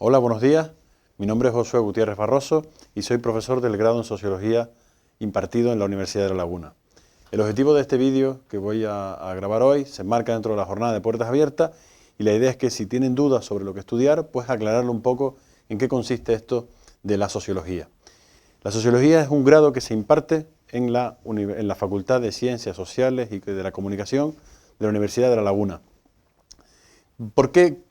Hola, buenos días. Mi nombre es Josué Gutiérrez Barroso y soy profesor del grado en Sociología impartido en la Universidad de La Laguna. El objetivo de este vídeo que voy a grabar hoy se enmarca dentro de la jornada de puertas abiertas y la idea es que si tienen dudas sobre lo que estudiar, pues aclararle un poco en qué consiste esto de la sociología. La sociología es un grado que se imparte en la Facultad de Ciencias Sociales y de la Comunicación de la Universidad de La Laguna. ¿Por qué?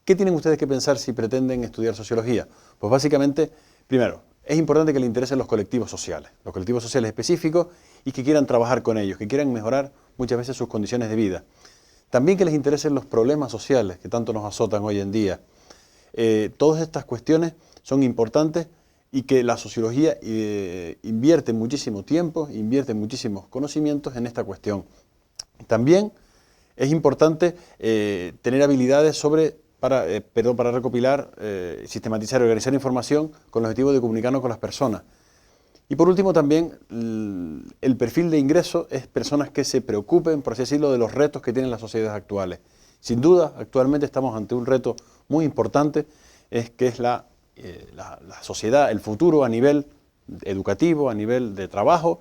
¿Qué tienen ustedes que pensar si pretenden estudiar sociología? Pues básicamente, primero, es importante que les interesen los colectivos sociales específicos y que quieran trabajar con ellos, que quieran mejorar muchas veces sus condiciones de vida. También que les interesen los problemas sociales que tanto nos azotan hoy en día. Todas estas cuestiones son importantes y que la sociología invierte muchísimo tiempo, invierte muchísimos conocimientos en esta cuestión. También es importante tener habilidades para recopilar, sistematizar y organizar información con el objetivo de comunicarnos con las personas. Y por último también el perfil de ingreso es personas que se preocupen, por así decirlo, de los retos que tienen las sociedades actuales. Sin duda, actualmente estamos ante un reto muy importante, que es la sociedad, el futuro a nivel educativo, a nivel de trabajo.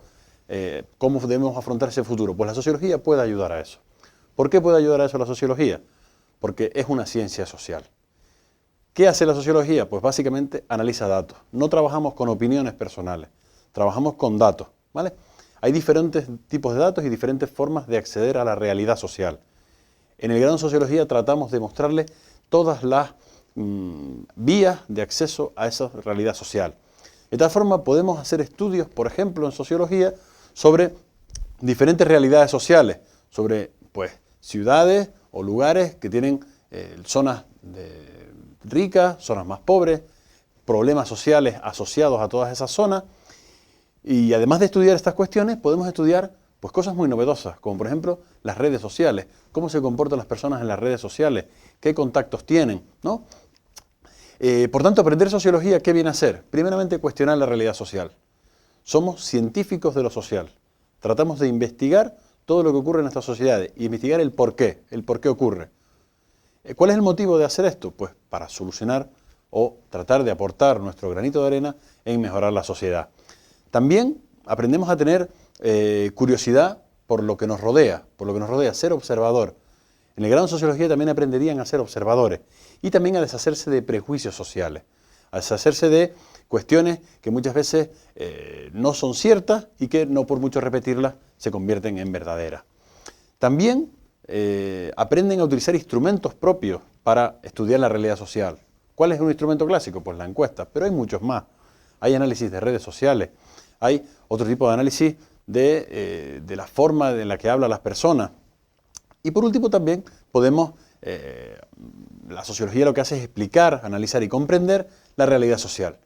¿Cómo debemos afrontar ese futuro? Pues la sociología puede ayudar a eso. ¿Por qué puede ayudar a eso la sociología? Porque es una ciencia social. ¿Qué hace la sociología? Pues básicamente analiza datos. No trabajamos con opiniones personales, trabajamos con datos, ¿vale? Hay diferentes tipos de datos y diferentes formas de acceder a la realidad social. En el grado en sociología tratamos de mostrarle todas las vías de acceso a esa realidad social. De tal forma podemos hacer estudios, por ejemplo, en sociología, sobre diferentes realidades sociales, sobre ciudades o lugares que tienen zonas ricas, zonas más pobres, problemas sociales asociados a todas esas zonas. Y además de estudiar estas cuestiones, podemos estudiar cosas muy novedosas, como por ejemplo las redes sociales, cómo se comportan las personas en las redes sociales, qué contactos tienen, ¿no? Por tanto, aprender sociología, ¿qué viene a hacer? Primeramente, cuestionar la realidad social. Somos científicos de lo social. Tratamos de investigar todo lo que ocurre en nuestras sociedades y investigar el por qué ocurre. ¿Cuál es el motivo de hacer esto? Pues para solucionar o tratar de aportar nuestro granito de arena en mejorar la sociedad. También aprendemos a tener curiosidad por lo que nos rodea, ser observador. En el grado de sociología también aprenderían a ser observadores y también a deshacerse de prejuicios sociales, a deshacerse de cuestiones que muchas veces no son ciertas y que no por mucho repetirlas se convierten en verdaderas. También aprenden a utilizar instrumentos propios para estudiar la realidad social. ¿Cuál es un instrumento clásico? Pues la encuesta, pero hay muchos más. Hay análisis de redes sociales, hay otro tipo de análisis de la forma en la que hablan las personas. Y por último también podemos, la sociología lo que hace es explicar, analizar y comprender la realidad social.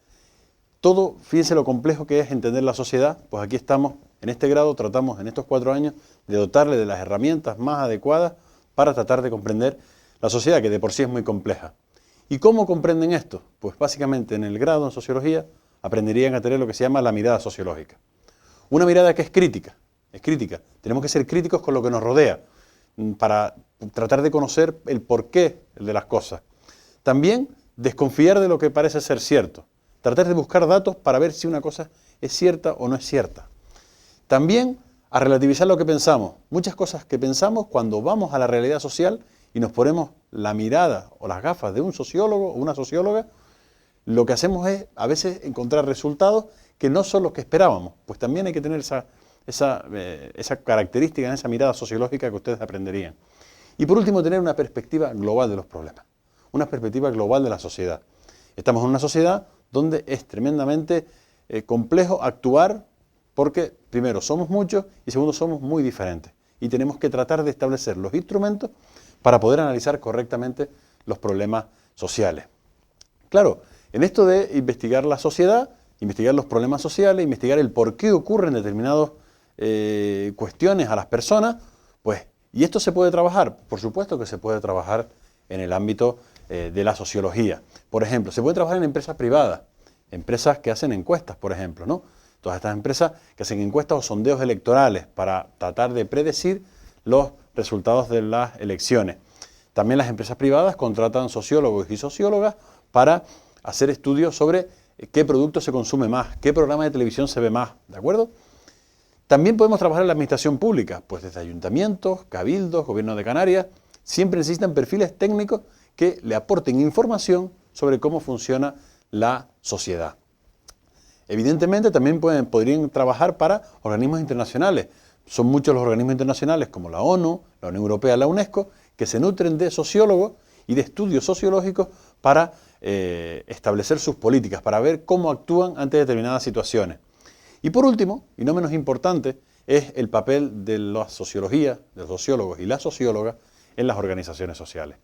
Todo, fíjense lo complejo que es entender la sociedad, pues aquí estamos, en este grado tratamos en estos 4 años de dotarle de las herramientas más adecuadas para tratar de comprender la sociedad, que de por sí es muy compleja. ¿Y cómo comprenden esto? Pues básicamente en el grado en sociología aprenderían a tener lo que se llama la mirada sociológica. Una mirada que es crítica. Tenemos que ser críticos con lo que nos rodea para tratar de conocer el porqué de las cosas. También desconfiar de lo que parece ser cierto. Tratar de buscar datos para ver si una cosa es cierta o no es cierta. También a relativizar lo que pensamos. Muchas cosas que pensamos cuando vamos a la realidad social y nos ponemos la mirada o las gafas de un sociólogo o una socióloga, lo que hacemos es a veces encontrar resultados que no son los que esperábamos. Pues también hay que tener esa característica, esa mirada sociológica que ustedes aprenderían. Y por último, tener una perspectiva global de los problemas, una perspectiva global de la sociedad. Estamos en una sociedad donde es tremendamente complejo actuar porque, primero, somos muchos y segundo, somos muy diferentes. Y tenemos que tratar de establecer los instrumentos para poder analizar correctamente los problemas sociales. Claro, en esto de investigar la sociedad, investigar los problemas sociales, investigar el por qué ocurren determinadas cuestiones a las personas, ¿y esto se puede trabajar? Por supuesto que se puede trabajar en el ámbito de la sociología. Por ejemplo, se puede trabajar en empresas privadas, empresas que hacen encuestas, por ejemplo, ¿no? Todas estas empresas que hacen encuestas o sondeos electorales para tratar de predecir los resultados de las elecciones. También las empresas privadas contratan sociólogos y sociólogas para hacer estudios sobre qué producto se consume más, qué programa de televisión se ve más, ¿de acuerdo? También podemos trabajar en la administración pública, pues desde ayuntamientos, cabildos, gobierno de Canarias, siempre necesitan perfiles técnicos que le aporten información sobre cómo funciona la sociedad. Evidentemente también podrían trabajar para organismos internacionales. Son muchos los organismos internacionales como la ONU, la Unión Europea, la UNESCO, que se nutren de sociólogos y de estudios sociológicos para establecer sus políticas, para ver cómo actúan ante determinadas situaciones. Y por último, y no menos importante, es el papel de la sociología, de los sociólogos y las sociólogas en las organizaciones sociales.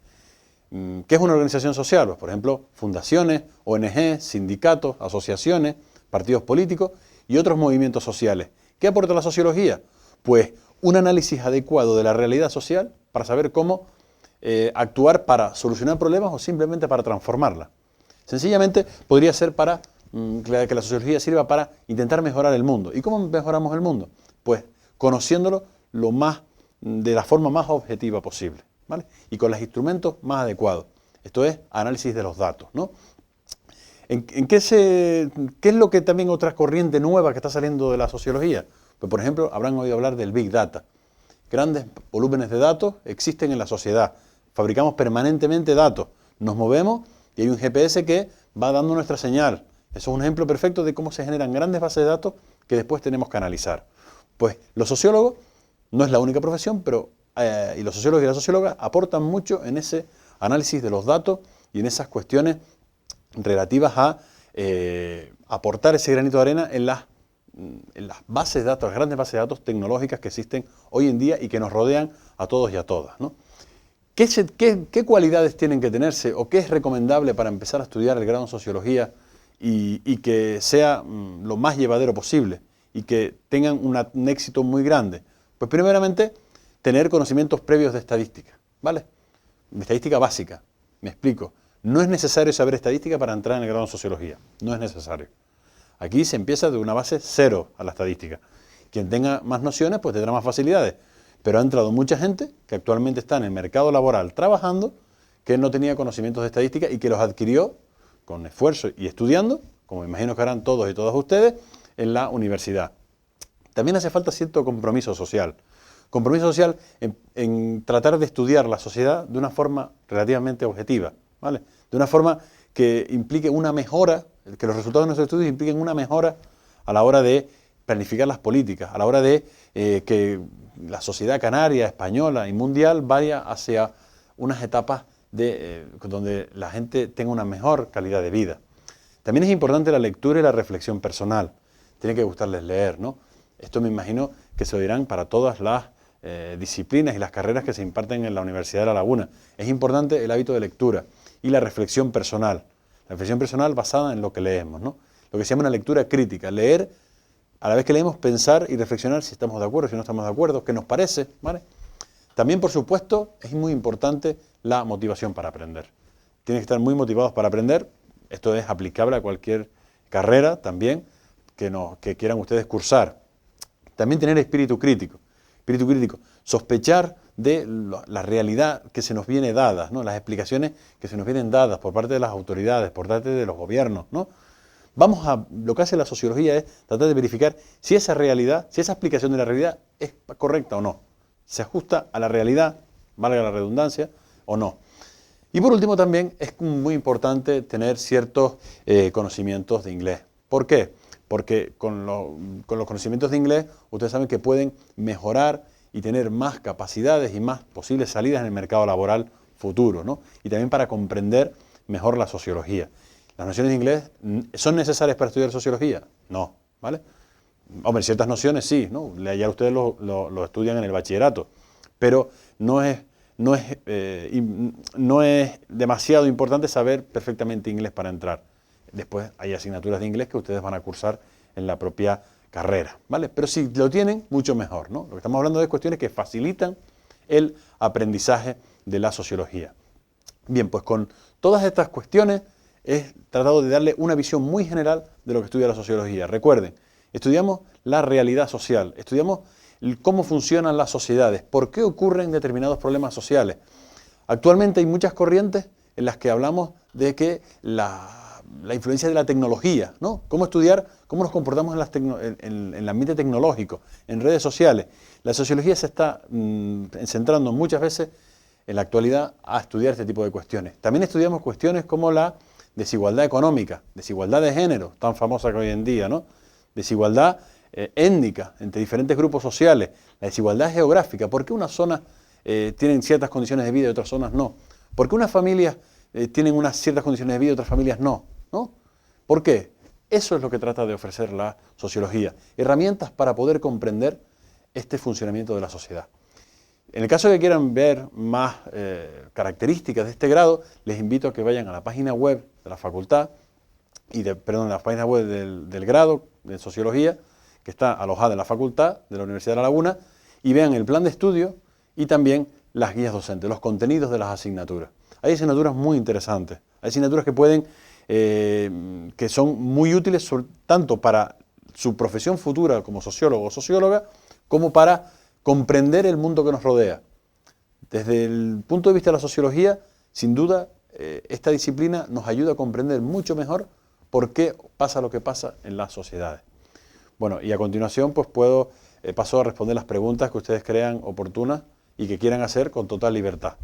¿Qué es una organización social? Pues, por ejemplo, fundaciones, ONG, sindicatos, asociaciones, partidos políticos y otros movimientos sociales. ¿Qué aporta la sociología? Pues un análisis adecuado de la realidad social para saber cómo actuar para solucionar problemas o simplemente para transformarla. Sencillamente podría ser para que la sociología sirva para intentar mejorar el mundo. ¿Y cómo mejoramos el mundo? Pues conociéndolo de la forma más objetiva posible, ¿vale? Y con los instrumentos más adecuados. Esto es análisis de los datos, ¿no? ¿Qué es lo que también otra corriente nueva que está saliendo de la sociología? Pues por ejemplo, habrán oído hablar del Big Data. Grandes volúmenes de datos existen en la sociedad. Fabricamos permanentemente datos. Nos movemos y hay un GPS que va dando nuestra señal. Eso es un ejemplo perfecto de cómo se generan grandes bases de datos que después tenemos que analizar. Pues los sociólogos, no es la única profesión, pero y los sociólogos y las sociólogas aportan mucho en ese análisis de los datos y en esas cuestiones relativas a aportar ese granito de arena en las bases de datos, las grandes bases de datos tecnológicas que existen hoy en día y que nos rodean a todos y a todas, ¿no? ¿Qué cualidades tienen que tenerse o qué es recomendable para empezar a estudiar el grado en sociología y que sea lo más llevadero posible y que tengan un éxito muy grande? Pues primeramente, tener conocimientos previos de estadística, ¿vale? Estadística básica, me explico. No es necesario saber estadística para entrar en el grado en sociología, no es necesario. Aquí se empieza de una base cero a la estadística. Quien tenga más nociones, pues tendrá más facilidades. Pero ha entrado mucha gente que actualmente está en el mercado laboral trabajando, que no tenía conocimientos de estadística y que los adquirió con esfuerzo y estudiando, como imagino que harán todos y todas ustedes, en la universidad. También hace falta cierto compromiso social. Compromiso social en tratar de estudiar la sociedad de una forma relativamente objetiva, ¿vale? De una forma que implique una mejora, que los resultados de nuestros estudios impliquen una mejora a la hora de planificar las políticas, a la hora de que la sociedad canaria, española y mundial vaya hacia unas etapas donde la gente tenga una mejor calidad de vida. También es importante la lectura y la reflexión personal. Tiene que gustarles leer, ¿no? Esto me imagino que se lo dirán para todas las disciplinas y las carreras que se imparten en la Universidad de La Laguna. Es importante el hábito de lectura y la reflexión personal. La reflexión personal basada en lo que leemos, ¿no? Lo que se llama una lectura crítica. Leer, a la vez que leemos, pensar y reflexionar si estamos de acuerdo, si no estamos de acuerdo, qué nos parece, ¿vale? También, por supuesto, es muy importante la motivación para aprender. Tienen que estar muy motivados para aprender. Esto es aplicable a cualquier carrera también que quieran ustedes cursar. También tener espíritu crítico. Espíritu crítico. Sospechar de la realidad que se nos viene dada, ¿no? Las explicaciones que se nos vienen dadas por parte de las autoridades, por parte de los gobiernos, ¿no? Lo que hace la sociología es tratar de verificar si esa realidad, si esa explicación de la realidad es correcta o no. Se ajusta a la realidad, valga la redundancia, o no. Y por último también es muy importante tener ciertos conocimientos de inglés. ¿Por qué? Porque con los conocimientos de inglés ustedes saben que pueden mejorar y tener más capacidades y más posibles salidas en el mercado laboral futuro, ¿no? Y también para comprender mejor la sociología. ¿Las nociones de inglés son necesarias para estudiar sociología? No, ¿vale? Hombre, ciertas nociones sí, ¿no? Ya ustedes lo estudian en el bachillerato, pero no es demasiado importante saber perfectamente inglés para entrar. Después hay asignaturas de inglés que ustedes van a cursar en la propia carrera, ¿vale? Pero si lo tienen, mucho mejor, ¿no? Lo que estamos hablando de cuestiones que facilitan el aprendizaje de la sociología. Bien, pues con todas estas cuestiones he tratado de darle una visión muy general de lo que estudia la sociología. Recuerden, estudiamos la realidad social, estudiamos cómo funcionan las sociedades, por qué ocurren determinados problemas sociales. Actualmente hay muchas corrientes en las que hablamos de que la influencia de la tecnología, ¿no? Cómo estudiar, cómo nos comportamos en el ambiente tecnológico, en redes sociales. La sociología se está centrando muchas veces en la actualidad a estudiar este tipo de cuestiones. También estudiamos cuestiones como la desigualdad económica, desigualdad de género, tan famosa que hoy en día, ¿no? Desigualdad étnica entre diferentes grupos sociales, la desigualdad geográfica. ¿Por qué unas zonas tienen ciertas condiciones de vida y otras zonas no? ¿Por qué unas familias tienen unas ciertas condiciones de vida y otras familias no? ¿Por qué? Eso es lo que trata de ofrecer la sociología, herramientas para poder comprender este funcionamiento de la sociedad. En el caso de que quieran ver más características de este grado, les invito a que vayan a la página web de la facultad, la página web del grado de Sociología, que está alojada en la facultad de la Universidad de La Laguna, y vean el plan de estudio y también las guías docentes, los contenidos de las asignaturas. Hay asignaturas muy interesantes, hay asignaturas que son muy útiles tanto para su profesión futura como sociólogo o socióloga, como para comprender el mundo que nos rodea. Desde el punto de vista de la sociología, sin duda, esta disciplina nos ayuda a comprender mucho mejor por qué pasa lo que pasa en las sociedades. Bueno, y a continuación pues paso a responder las preguntas que ustedes crean oportunas y que quieran hacer con total libertad.